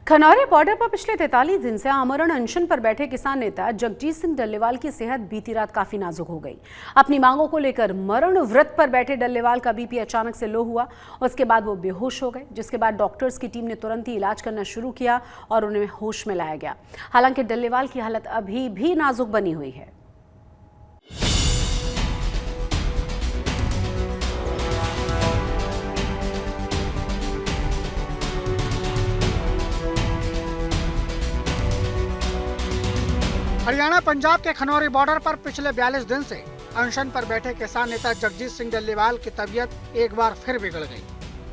Khanauri border पर पिछले 43 दिन से आमरण अनशन पर बैठे किसान नेता जगजीत सिंह डल्लेवाल की सेहत बीती रात काफी नाजुक हो गई। अपनी मांगों को लेकर मरण व्रत पर बैठे डल्लेवाल का बीपी अचानक से लो हुआ। उसके बाद वो बेहोश हो गए, जिसके बाद डॉक्टर्स की टीम ने तुरंत ही इलाज करना शुरू किया और उन्हें होश में लाया गया। हालांकि डल्लेवाल की हालत अभी भी नाजुक बनी हुई है। हरियाणा पंजाब के खनौरी बॉर्डर पर पिछले 42 दिन से अनशन पर बैठे किसान नेता जगजीत सिंह डल्लेवाल की तबीयत एक बार फिर बिगड़ गई।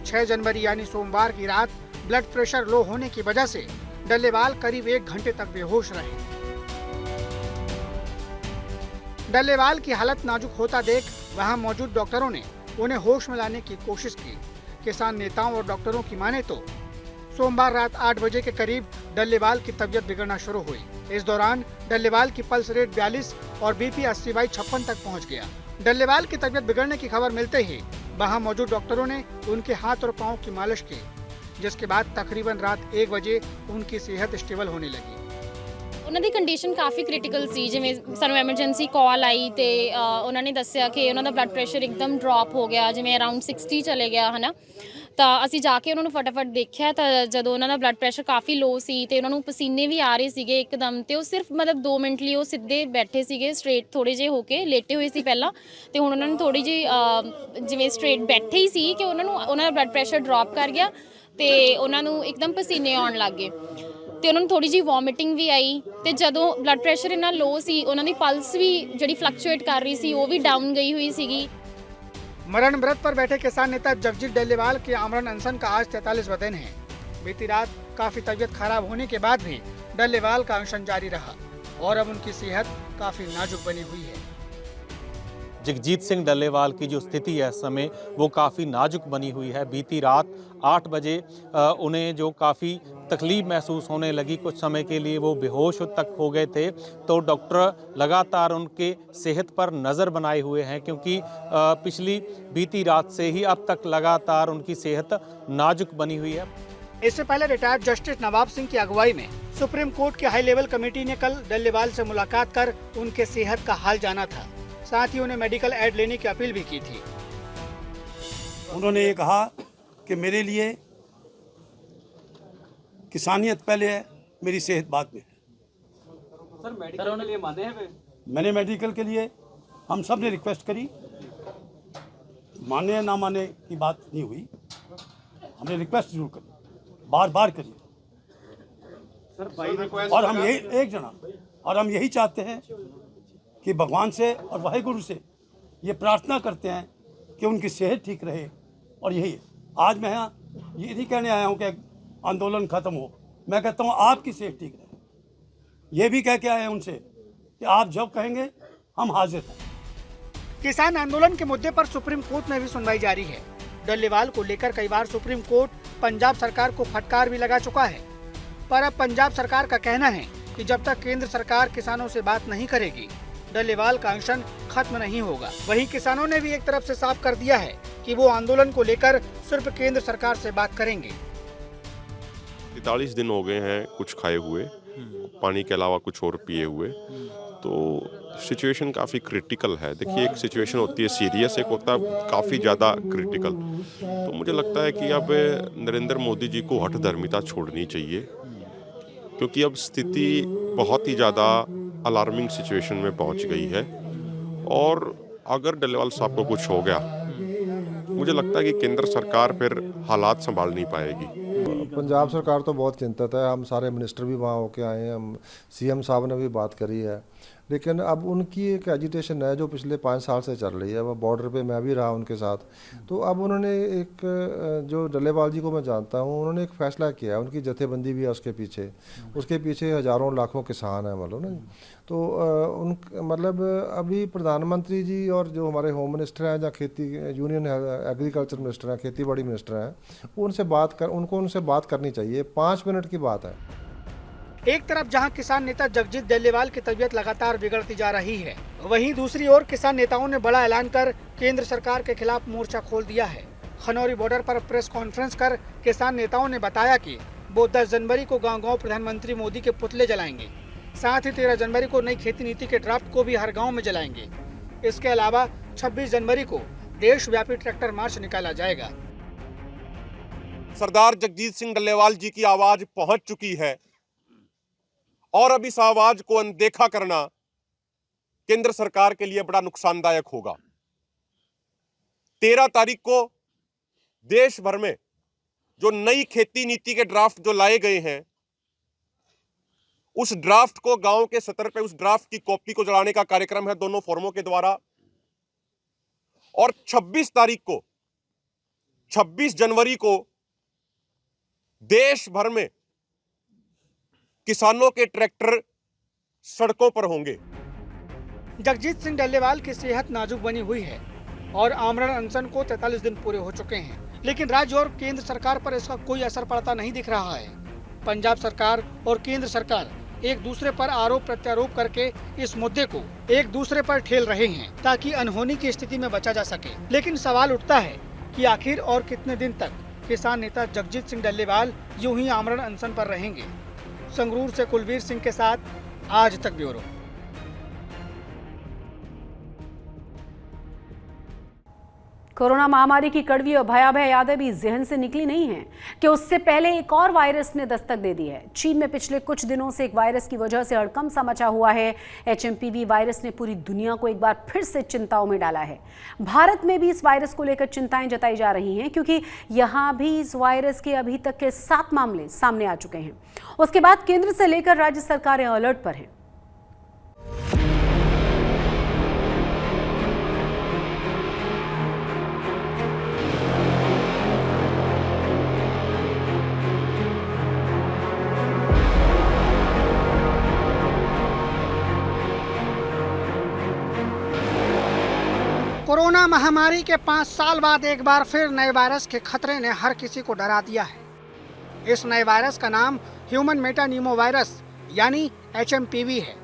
6 जनवरी यानी सोमवार की रात ब्लड प्रेशर लो होने की वजह से डल्लेवाल करीब 1 घंटे तक बेहोश रहे। डल्लेवाल की हालत नाजुक होता देख वहां मौजूद डॉक्टरों ने उन्हें होश में लाने की कोशिश की। किसान नेताओं और डॉक्टरों की माने तो सोमवार रात 8 बजे के करीब डल्लेवाल की तबीयत बिगड़ना शुरू हुई। इस दौरान डल्लेवाल की पल्स रेट 42 और बीपी 80/56 तक पहुंच गया। डल्लेवाल की तबीयत बिगड़ने की खबर मिलते ही वहां मौजूद डॉक्टरों ने उनके हाथ और पांव की मालिश की, जिसके बाद तकरीबन रात 1 बजे उनकी सेहत स्टेबल होने लगी। ਉਹਨਾਂ ਦੀ ਕੰਡੀਸ਼ਨ ਕਾਫੀ ਕ੍ਰਿਟੀਕਲ ਸੀ। ਜਿਵੇਂ ਸਾਨੂੰ ਐਮਰਜੈਂਸੀ ਕਾਲ ਆਈ ਤੇ ਉਹਨਾਂ ਨੇ ਦੱਸਿਆ ਕਿ ਉਹਨਾਂ ਦਾ ਬਲੱਡ ਪ੍ਰੈਸ਼ਰ ਇੱਕਦਮ ਡ੍ਰੌਪ ਹੋ ਗਿਆ, ਜਿਵੇਂ ਅਰਾਊਂਡ 60 ਚਲੇ ਗਿਆ ਹੈ ਨਾ। ਤਾਂ ਅਸੀਂ ਜਾ ਕੇ ਉਹਨਾਂ ਨੂੰ ਫਟਾਫਟ ਦੇਖਿਆ ਤਾਂ ਜਦੋਂ ਉਹਨਾਂ ਦਾ ਬਲੱਡ ਪ੍ਰੈਸ਼ਰ ਕਾਫੀ ਲੋ ਸੀ ਤੇ ਉਹਨਾਂ ਨੂੰ ਪਸੀਨੇ ਵੀ ਆ ਰਹੇ ਸੀਗੇ ਇੱਕਦਮ, ਤੇ ਉਹ ਸਿਰਫ ਮਤਲਬ 2 ਮਿੰਟ ਲਈ ਉਹ ਸਿੱਧੇ ਬੈਠੇ ਸੀਗੇ ਸਟ੍ਰੇਟ ਥੋੜੇ ਜਿਹੇ ਹੋ ਕੇ, ਲੇਟੇ ਹੋਏ ਸੀ ਪਹਿਲਾਂ, ਤੇ ਹੁਣ ਉਹਨਾਂ ਨੂੰ ਥੋੜੀ ਜਿਹੀ ਜਿਵੇਂ ਸਟ੍ਰੇਟ ਬੈਠੇ ਹੀ ਸੀ ਕਿ ਉਹਨਾਂ ਦਾ ਬਲੱਡ ਪ੍ਰੈਸ਼ਰ ਡ੍ਰੌਪ ਕਰ ਗਿਆ ਤੇ ਉਹਨਾਂ ਨੂੰ ਇੱਕਦਮ ਪਸੀਨੇ ਆਉਣ ਲੱਗ ਗਏ ਤੇ ਉਹਨਾਂ ਨੂੰ ਥੋੜੀ ਜਿਹੀ ਵੋਮਿਟਿੰਗ ਵੀ ਆਈ। ਤੇ ਜਦੋਂ ਬਲੱਡ ਪ੍ਰੈਸ਼ਰ ਇੰਨਾ ਲੋ ਸੀ, ਉਹਨਾਂ ਦੀ ਪਲਸ ਵੀ ਜਿਹੜੀ ਫਲਕਚੁਏਟ ਕਰ ਰਹੀ ਸੀ ਉਹ ਵੀ डाउन गई हुई सीगी। मरण व्रत पर बैठे किसान नेता जगजीत डल्लेवाल के आमरण अनशन का आज 43वां दिन है। बीती रात काफी तबीयत खराब होने के बाद भी डल्लेवाल का अनशन जारी रहा और अब उनकी सेहत काफी नाजुक बनी हुई है। जगजीत सिंह डल्लेवाल की जो स्थिति है इस समय वो काफ़ी नाजुक बनी हुई है। बीती रात 8 बजे उन्हें जो काफ़ी तकलीफ महसूस होने लगी, कुछ समय के लिए वो बेहोश तक हो गए थे, तो डॉक्टर लगातार उनके सेहत पर नज़र बनाए हुए हैं, क्योंकि पिछली बीती रात से ही अब तक लगातार उनकी सेहत नाजुक बनी हुई है। इससे पहले रिटायर्ड जस्टिस नवाब सिंह की अगुवाई में सुप्रीम कोर्ट की हाई लेवल कमेटी ने कल डल्लेवाल से मुलाकात कर उनके सेहत का हाल जाना था। साथ ही उन्हें मेडिकल एड लेने की अपील भी की थी। उन्होंने ये कहा कि मेरे लिए किसानियत पहले है, मेरी सेहत बाद में है। सर मेडिकल के लिए माने हैं? मैंने मेडिकल के लिए हम सब ने रिक्वेस्ट करी, माने ना माने की बात नहीं हुई, हमने रिक्वेस्ट जरूर करी, बार बार करी। सर और हम यही एक जना और हम यही चाहते हैं कि भगवान से और वाहिगुरु से ये प्रार्थना करते हैं कि उनकी सेहत ठीक रहे। और यही आज मैं यहाँ ये नहीं कहने आया हूँ कि आंदोलन ख़त्म हो, मैं कहता हूँ आपकी सेहत ठीक रहे। ये भी कह के आए हैं उनसे कि आप जब कहेंगे हम हाजिर हैं। किसान आंदोलन के मुद्दे पर सुप्रीम कोर्ट में भी सुनवाई जारी है। डल्लेवाल को लेकर कई बार सुप्रीम कोर्ट पंजाब सरकार को फटकार भी लगा चुका है, पर अब पंजाब सरकार का कहना है कि जब तक केंद्र सरकार किसानों से बात नहीं करेगी, डल्लेवाल का अनशन खत्म नहीं होगा। वहीं किसानों ने भी एक तरफ से साफ कर दिया है कि वो आंदोलन को लेकर सिर्फ केंद्र सरकार से बात करेंगे। 43 दिन हो गए हैं कुछ खाए हुए, पानी के अलावा कुछ और पिए हुए, तो सिचुएशन काफ़ी क्रिटिकल है। देखिए, एक सिचुएशन होती है सीरियस, एक होता है काफ़ी ज़्यादा क्रिटिकल। तो मुझे लगता है कि अब नरेंद्र मोदी जी को हठधर्मिता छोड़नी चाहिए, क्योंकि अब स्थिति बहुत ही ज़्यादा अलार्मिंग सिचुएशन में पहुंच गई है। और अगर डल्लेवाल साहब को कुछ हो गया, मुझे लगता है कि केंद्र सरकार फिर हालात संभाल नहीं पाएगी। पंजाब सरकार तो बहुत चिंतित है, हम सारे मिनिस्टर भी वहाँ होके आए हैं, हम सीएम साहब ने भी बात करी है, लेकिन अब उनकी एक एजिटेशन है जो पिछले 5 साल से चल रही है। वो बॉर्डर पे मैं भी रहा उनके साथ, तो अब उन्होंने एक जो डल्लेवाल जी को मैं जानता हूँ, उन्होंने एक फैसला किया है, उनकी जथेबंदी भी है उसके पीछे हज़ारों लाखों किसान हैं, मतलब ना। तो उन मतलब अभी प्रधानमंत्री जी और जो हमारे होम मिनिस्टर हैं या खेती यूनियन एग्रीकल्चर मिनिस्टर हैं, खेती बाड़ी मिनिस्टर हैं, उनको उनसे बात करनी चाहिए। 5 मिनट की बात है। एक तरफ जहां किसान नेता जगजीत डल्लेवाल की तबीयत लगातार बिगड़ती जा रही है, वहीं दूसरी ओर किसान नेताओं ने बड़ा ऐलान कर केंद्र सरकार के खिलाफ मोर्चा खोल दिया है। खनौरी बॉर्डर पर प्रेस कॉन्फ्रेंस कर किसान नेताओं ने बताया कि वो 10 जनवरी को गांव-गांव प्रधानमंत्री मोदी के पुतले जलाएंगे। साथ ही 13 जनवरी को नई खेती नीति के ड्राफ्ट को भी हर गांव में जलाएंगे। इसके अलावा 26 जनवरी को देशव्यापी ट्रैक्टर मार्च निकाला जाएगा। सरदार जगजीत सिंह डल्लेवाल जी की आवाज पहुंच चुकी है और अब इस आवाज को अनदेखा करना केंद्र सरकार के लिए बड़ा नुकसानदायक होगा। 13 तारीख को देश भर में जो नई खेती नीति के ड्राफ्ट जो लाए गए हैं, उस ड्राफ्ट को गांव के सतर पे उस ड्राफ्ट की कॉपी को जलाने का कार्यक्रम है दोनों फोरमों के द्वारा। और 26 तारीख को 26 जनवरी को देश भर में किसानों के ट्रैक्टर सड़कों पर होंगे। जगजीत सिंह डल्लेवाल की सेहत नाजुक बनी हुई है और आमरण अनशन को 43 दिन पूरे हो चुके हैं, लेकिन राज्य और केंद्र सरकार पर इसका कोई असर पड़ता नहीं दिख रहा है। पंजाब सरकार और केंद्र सरकार एक दूसरे पर आरोप प्रत्यारोप करके इस मुद्दे को एक दूसरे पर ठेल रहे हैं ताकि अनहोनी की स्थिति में बचा जा सके। लेकिन सवाल उठता है कि आखिर और कितने दिन तक किसान नेता जगजीत सिंह डल्लेवाल यूं ही आमरण अनशन पर रहेंगे। संगरूर से कुलवीर सिंह के साथ आज तक ब्यूरो। कोरोना महामारी की कड़वी और भयावह यादें भी जहन से निकली नहीं हैं कि उससे पहले एक और वायरस ने दस्तक दे दी है। चीन में पिछले कुछ दिनों से एक वायरस की वजह से हड़कंप सा मचा हुआ है। HMPV वायरस ने पूरी दुनिया को एक बार फिर से चिंताओं में डाला है। भारत में भी इस वायरस को लेकर चिंताएं जताई जा रही हैं, क्योंकि यहाँ भी इस वायरस के अभी तक के 7 मामले सामने आ चुके हैं। उसके बाद केंद्र से लेकर राज्य सरकारें अलर्ट पर हैं। कोरोना महामारी के 5 साल बाद एक बार फिर नए वायरस के खतरे ने हर किसी को डरा दिया है। इस नए वायरस का नाम ह्यूमन मेटानिमो वायरस यानी HMPV है।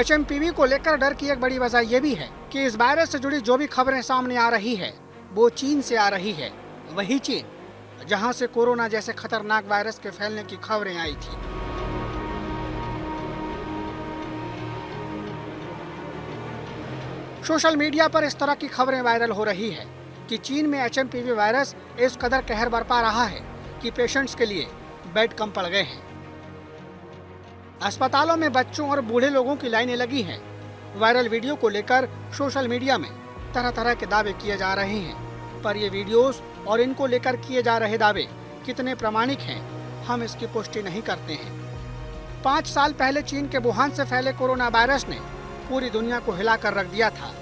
HMPV को लेकर डर की एक बड़ी वजह यह भी है कि इस वायरस से जुड़ी जो भी खबरें सामने आ रही है वो चीन से आ रही है। वही चीन जहां से कोरोना जैसे खतरनाक वायरस के फैलने की खबरें आई थी। सोशल मीडिया पर इस तरह की खबरें वायरल हो रही है कि चीन में HMPV वायरस इस कदर कहर बरपा रहा है कि पेशेंट्स के लिए बेड कम पड़ गए हैं। अस्पतालों में बच्चों और बूढ़े लोगों की लाइनें लगी हैं। वायरल वीडियो को लेकर सोशल मीडिया में तरह तरह के दावे किए जा रहे हैं, पर ये वीडियोस और इनको लेकर किए जा रहे दावे कितने प्रामाणिक हैं, हम इसकी पुष्टि नहीं करते हैं। 5 साल पहले चीन के वुहान से फैले कोरोना वायरस ने पूरी दुनिया को हिलाकर रख दिया था।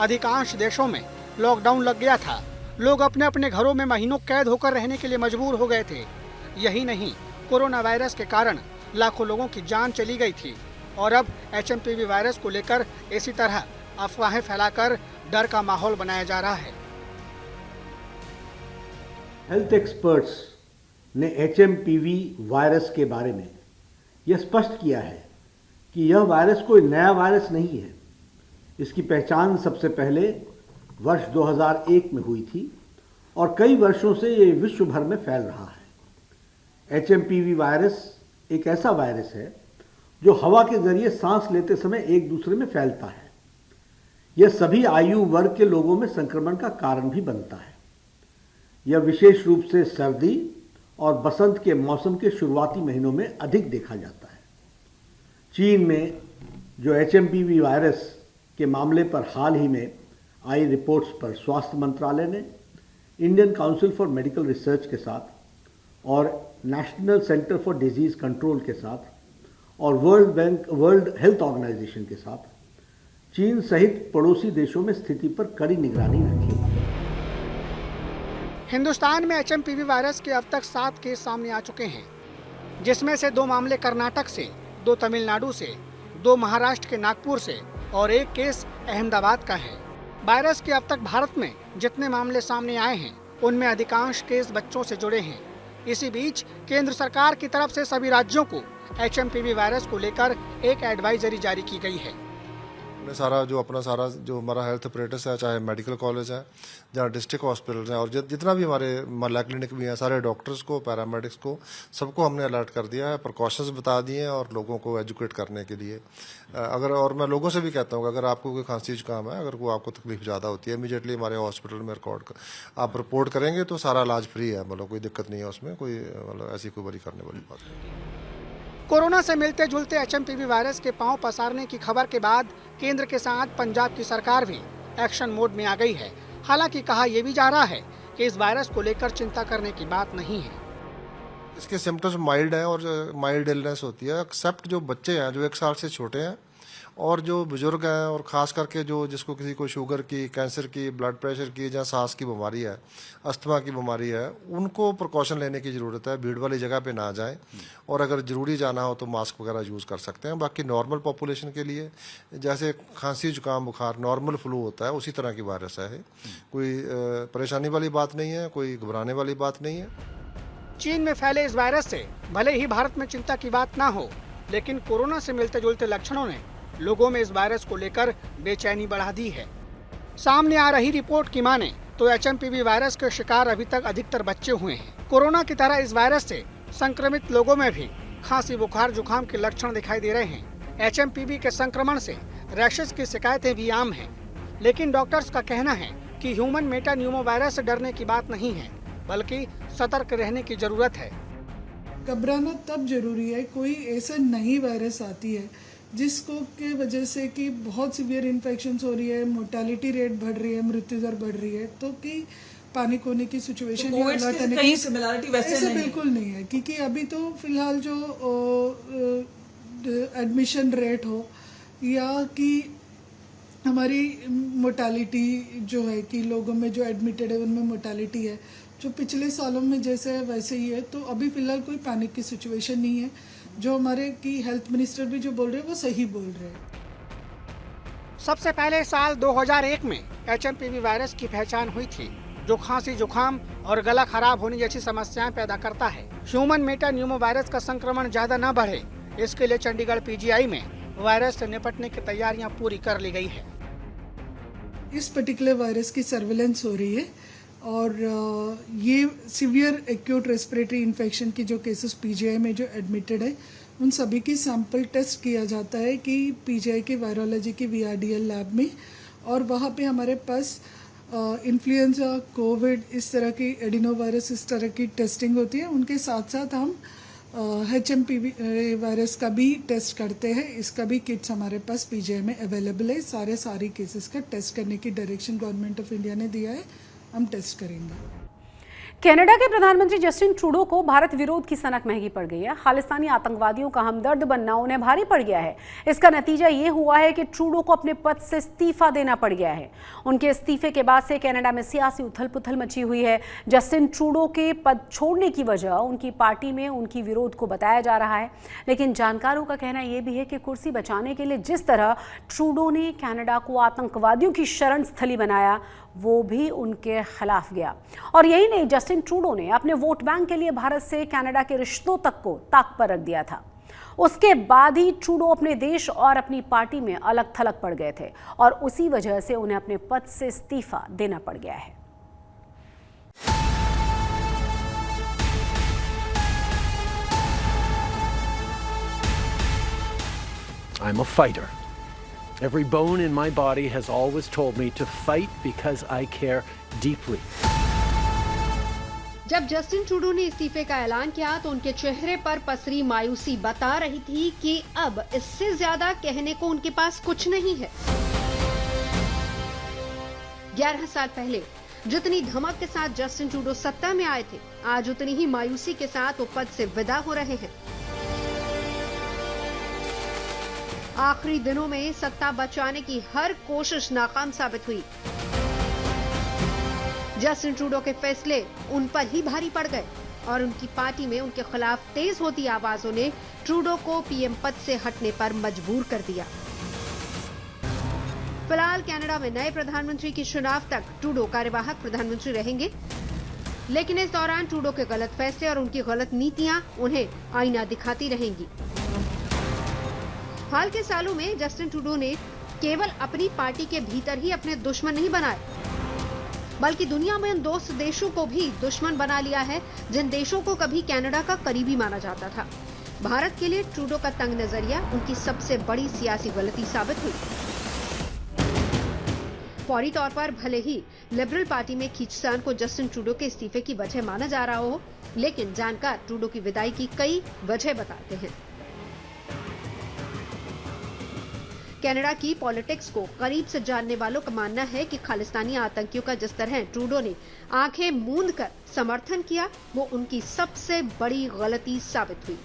अधिकांश देशों में लॉकडाउन लग गया था। लोग अपने अपने घरों में महीनों कैद होकर रहने के लिए मजबूर हो गए थे। यही नहीं, कोरोना वायरस के कारण लाखों लोगों की जान चली गई थी और अब HMPV वायरस को लेकर इसी तरह अफवाहें फैलाकर डर का माहौल बनाया जा रहा है। हेल्थ एक्सपर्ट्स ने HMPV वायरस के बारे में यह स्पष्ट किया है कि यह वायरस कोई नया वायरस नहीं है। इसकी पहचान सबसे पहले वर्ष 2001 में हुई थी और कई वर्षों से ये विश्व भर में फैल रहा है। HMPV वायरस एक ऐसा वायरस है जो हवा के जरिए सांस लेते समय एक दूसरे में फैलता है। यह सभी आयु वर्ग के लोगों में संक्रमण का कारण भी बनता है। यह विशेष रूप से सर्दी और बसंत के मौसम के शुरुआती महीनों में अधिक देखा जाता है। चीन में जो HMPV वायरस के मामले पर हाल ही में आई रिपोर्ट्स पर स्वास्थ्य मंत्रालय ने Indian council for medical research के साथ और national centre for disease control के साथ और वर्ल्ड हेल्थ ऑर्गेनाइजेशन के साथ चीन सहित पड़ोसी देशों में स्थिति पर कड़ी निगरानी रखी। हिंदुस्तान में HMPV वायरस के अब तक 7 केस सामने आ चुके हैं, जिसमें से 2 मामले कर्नाटक से, 2 तमिलनाडु से, 2 महाराष्ट्र के नागपुर से और 1 केस अहमदाबाद का है। वायरस के अब तक भारत में जितने मामले सामने आए हैं उनमें अधिकांश केस बच्चों से जुड़े हैं। इसी बीच केंद्र सरकार की तरफ से सभी राज्यों को HMPV वायरस को लेकर एक एडवाइजरी जारी की गई है। हमने सारा जो हमारा हेल्थ अपरेटस है, चाहे मेडिकल कॉलेज है, जहाँ डिस्ट्रिक्ट हॉस्पिटल्स हैं और जितना भी हमारे महिला क्लिनिक भी हैं, सारे डॉक्टर्स को, पैरामेडिक्स को, सबको हमने अलर्ट कर दिया है, प्रिकॉशंस बता दिए हैं और लोगों को एजुकेट करने के लिए। और मैं लोगों से भी कहता हूँ कि अगर आपको कोई खांसी जुकाम है, अगर कोई आपको तकलीफ ज़्यादा होती है, इमीडिएटली हमारे हॉस्पिटल में आप रिपोर्ट करेंगे तो सारा इलाज फ्री है, मतलब कोई दिक्कत नहीं है उसमें, कोई मतलब ऐसी कोई बड़ी करने वाली बात नहीं। कोरोना से मिलते जुलते एचएमपीवी वायरस के पांव पसारने की खबर के बाद केंद्र के साथ पंजाब की सरकार भी एक्शन मोड में आ गई है। हालांकि कहा यह भी जा रहा है कि इस वायरस को लेकर चिंता करने की बात नहीं है। इसके सिम्टम्स माइल्ड हैं और माइल्ड इलनेस होती है, एक्सेप्ट जो बच्चे हैं जो 1 साल से छोटे हैं और जो बुजुर्ग हैं और ख़ास करके जिसको किसी को शुगर की, कैंसर की, ब्लड प्रेशर की या सांस की बीमारी है, अस्थमा की बीमारी है, उनको प्रिकॉशन लेने की ज़रूरत है। भीड़ वाली जगह पे ना जाएं और अगर ज़रूरी जाना हो तो मास्क वगैरह यूज़ कर सकते हैं। बाकी नॉर्मल पॉपुलेशन के लिए जैसे खांसी जुकाम बुखार नॉर्मल फ्लू होता है, उसी तरह की वायरस है। कोई परेशानी वाली बात नहीं है, कोई घबराने वाली बात नहीं है। चीन में फैले इस वायरस से भले ही भारत में चिंता की बात ना हो, लेकिन कोरोना से मिलते जुलते लक्षणों ने लोगों में इस वायरस को लेकर बेचैनी बढ़ा दी है। सामने आ रही रिपोर्ट की माने तो एचएमपीवी वायरस के शिकार अभी तक अधिकतर बच्चे हुए हैं। कोरोना की तरह इस वायरस से संक्रमित लोगों में भी खांसी, बुखार, जुकाम के लक्षण दिखाई दे रहे हैं। एचएमपीवी के संक्रमण से रैशेज की शिकायतें भी आम हैं, लेकिन डॉक्टर्स का कहना है कि ह्यूमन मेटान्यूमो वायरस से डरने की बात नहीं है, बल्कि सतर्क रहने की जरूरत है। घबराना तब जरूरी है कोई ऐसा नई वायरस आती है जिसको के वजह से कि बहुत सीवियर इन्फेक्शंस हो रही है, मोर्टेलिटी रेट बढ़ रही है, मृत्यु दर बढ़ रही है, तो कि पैनिक होने की सिचुएशन या अलर्ट होने की सिमिलरिटी वैसे बिल्कुल नहीं है। क्योंकि अभी तो फिलहाल जो एडमिशन रेट हो या कि हमारी मोर्टेलिटी जो है कि लोगों में जो एडमिटेड है उनमें मोर्टेलिटी है जो पिछले सालों में जैसे है वैसे ही है, तो अभी फ़िलहाल कोई पैनिक की सिचुएशन नहीं है। जो हमारे की हेल्थ मिनिस्टर भी जो बोल रहे हैं वो सही बोल रहे हैं। सबसे पहले साल 2001 में एचएमपीवी वायरस की पहचान हुई थी, जो खांसी, जुकाम और गला खराब होने जैसी समस्याएं पैदा करता है। ह्यूमन मेटान्यूमो वायरस का संक्रमण ज्यादा न बढ़े, इसके लिए चंडीगढ़ पीजीआई में वायरस से निपटने की तैयारियां पूरी कर ली गई है। इस पर्टिकुलर वायरस की सर्विलेंस हो रही है और ये सीवियर एक्यूट रेस्पिरेटरी इन्फेक्शन की जो केसेस पीजीआई में जो एडमिटेड है उन सभी की सैंपल टेस्ट किया जाता है कि पीजीआई की वायरोलॉजी की वीआरडीएल लैब में, और वहाँ पे हमारे पास इन्फ्लुएंजा, कोविड, इस तरह की एडिनोवायरस, इस तरह की टेस्टिंग होती है। उनके साथ साथ हम एचएमपीवी वायरस का भी टेस्ट करते हैं। इसका भी किट्स हमारे पास पीजीआई में अवेलेबल है। सारी केसेस का टेस्ट करने की डायरेक्शन गवर्नमेंट ऑफ इंडिया ने दिया है, हम टेस्ट करेंगे। कनाडा के प्रधानमंत्री जस्टिन ट्रूडो को भारत विरोध की सनक महंगी पड़ गई है। खालिस्तानी आतंकवादियों का हमदर्द बनना उन्हें भारी पड़ गया है। इसका नतीजा ये हुआ है कि ट्रूडो को अपने पद से इस्तीफा देना पड़ गया है। उनके इस्तीफे के बाद से कनाडा में सियासी उथल-पुथल मची हुई है। जस्टिन ट्रूडो के पद छोड़ने की वजह उनकी पार्टी में उनकी विरोध को बताया जा रहा है, लेकिन जानकारों का कहना यह भी है कि कुर्सी बचाने के लिए जिस तरह ट्रूडो ने कनाडा को आतंकवादियों की शरण स्थली बनाया, वो भी उनके खिलाफ गया। और यही नहीं, जस्टिन ट्रूडो ने अपने वोट बैंक के लिए भारत से कनाडा के रिश्तों तक को ताक पर रख दिया था। उसके बाद ही ट्रूडो अपने देश और अपनी पार्टी में अलग थलग पड़ गए थे और उसी वजह से उन्हें अपने पद से इस्तीफा देना पड़ गया है। I'm a fighter. Every bone in my body has always told me to fight because I care deeply. जब जस्टिन ट्रूडो ने इस्तीफे का ऐलान किया तो उनके चेहरे पर पसरी मायूसी बता रही थी कि अब इससे ज्यादा कहने को उनके पास कुछ नहीं है। 11 साल पहले जितनी धमक के साथ जस्टिन ट्रूडो सत्ता में आए थे, आज उतनी ही मायूसी के साथ वो पद से विदा हो रहे हैं। आखिरी दिनों में सत्ता बचाने की हर कोशिश नाकाम साबित हुई। जस्टिन ट्रूडो के फैसले उन पर ही भारी पड़ गए और उनकी पार्टी में उनके खिलाफ तेज होती आवाजों ने ट्रूडो को पीएम पद से हटने पर मजबूर कर दिया। फिलहाल कनाडा में नए प्रधानमंत्री के चुनाव तक ट्रूडो कार्यवाहक प्रधानमंत्री रहेंगे, लेकिन इस दौरान ट्रूडो के गलत फैसले और उनकी गलत नीतियां उन्हें आईना दिखाती रहेंगी। हाल के सालों में जस्टिन ट्रूडो ने केवल अपनी पार्टी के भीतर ही अपने दुश्मन नहीं बनाए, बल्कि दुनिया में उन दोस्त देशों को भी दुश्मन बना लिया है जिन देशों को कभी कनाडा का करीबी माना जाता था। भारत के लिए ट्रूडो का तंग नजरिया उनकी सबसे बड़ी सियासी गलती साबित हुई। फौरी तौर पर भले ही लिबरल पार्टी में खींचतान को जस्टिन ट्रूडो के इस्तीफे की वजह माना जा रहा हो, लेकिन जानकार ट्रूडो की विदाई की कई वजह बताते हैं। कनाडा की पॉलिटिक्स को करीब से जानने वालों का मानना है कि खालिस्तानी आतंकियों का जिस तरह ट्रूडो ने आंखें मूंद कर समर्थन किया, वो उनकी सबसे बड़ी गलती साबित हुई।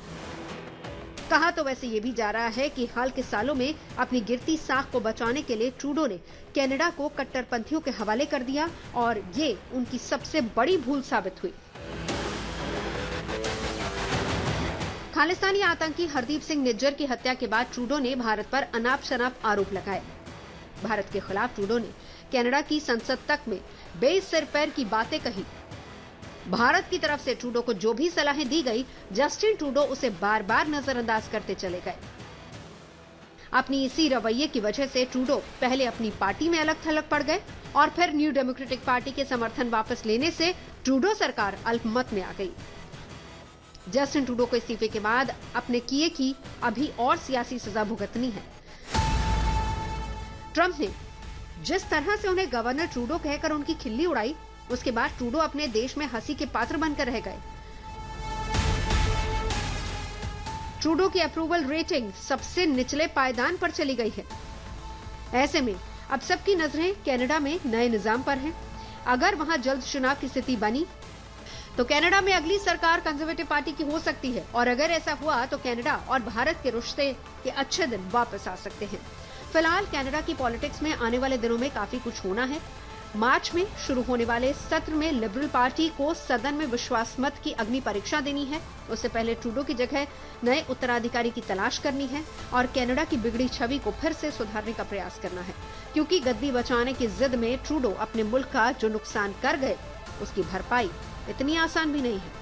कहा तो वैसे ये भी जा रहा है कि हाल के सालों में अपनी गिरती साख को बचाने के लिए ट्रूडो ने कनाडा को कट्टरपंथियों के हवाले कर दिया और ये उनकी सबसे बड़ी भूल साबित हुई। खालिस्तानी आतंकी हरदीप सिंह निज्जर की हत्या के बाद ट्रूडो ने भारत पर अनाप शनाप आरोप लगाए। भारत के खिलाफ ट्रूडो ने कनाडा की संसद तक में बेसिर पैर की बातें कही। भारत की तरफ से ट्रूडो को जो भी सलाहें दी गई, जस्टिन ट्रूडो उसे बार बार नजरअंदाज करते चले गए। अपनी इसी रवैये की वजह से ट्रूडो पहले अपनी पार्टी में अलग थलग पड़ गए और फिर न्यू डेमोक्रेटिक पार्टी के समर्थन वापस लेने से ट्रूडो सरकार अल्पमत में आ गई। जस्टिन ट्रूडो को इस्तीफे के बाद अपने किए की अभी और सियासी सजा भुगतनी है। ट्रंप ने जिस तरह से उन्हें गवर्नर ट्रूडो कहकर उनकी खिल्ली उड़ाई, उसके बाद ट्रूडो अपने देश में हंसी के पात्र बनकर रह गए। ट्रूडो की अप्रूवल रेटिंग सबसे निचले पायदान पर चली गई है। ऐसे में अब सबकी नजरें कनाडा में नए निजाम पर हैं। अगर वहां जल्द चुनाव की स्थिति बनी तो कनाडा में अगली सरकार कंजर्वेटिव पार्टी की हो सकती है और अगर ऐसा हुआ तो कनाडा और भारत के रिश्ते के अच्छे दिन वापस आ सकते हैं। फिलहाल कनाडा की पॉलिटिक्स में आने वाले दिनों में काफी कुछ होना है। मार्च में शुरू होने वाले सत्र में लिबरल पार्टी को सदन में विश्वास मत की अग्नि परीक्षा देनी है। उससे पहले ट्रूडो की जगह नए उत्तराधिकारी की तलाश करनी है और कनाडा की बिगड़ी छवि को फिर से सुधारने का प्रयास करना है, क्योंकि गद्दी बचाने की जिद में ट्रूडो अपने मुल्क का जो नुकसान कर गए, उसकी भरपाई इतनी आसान भी नहीं है।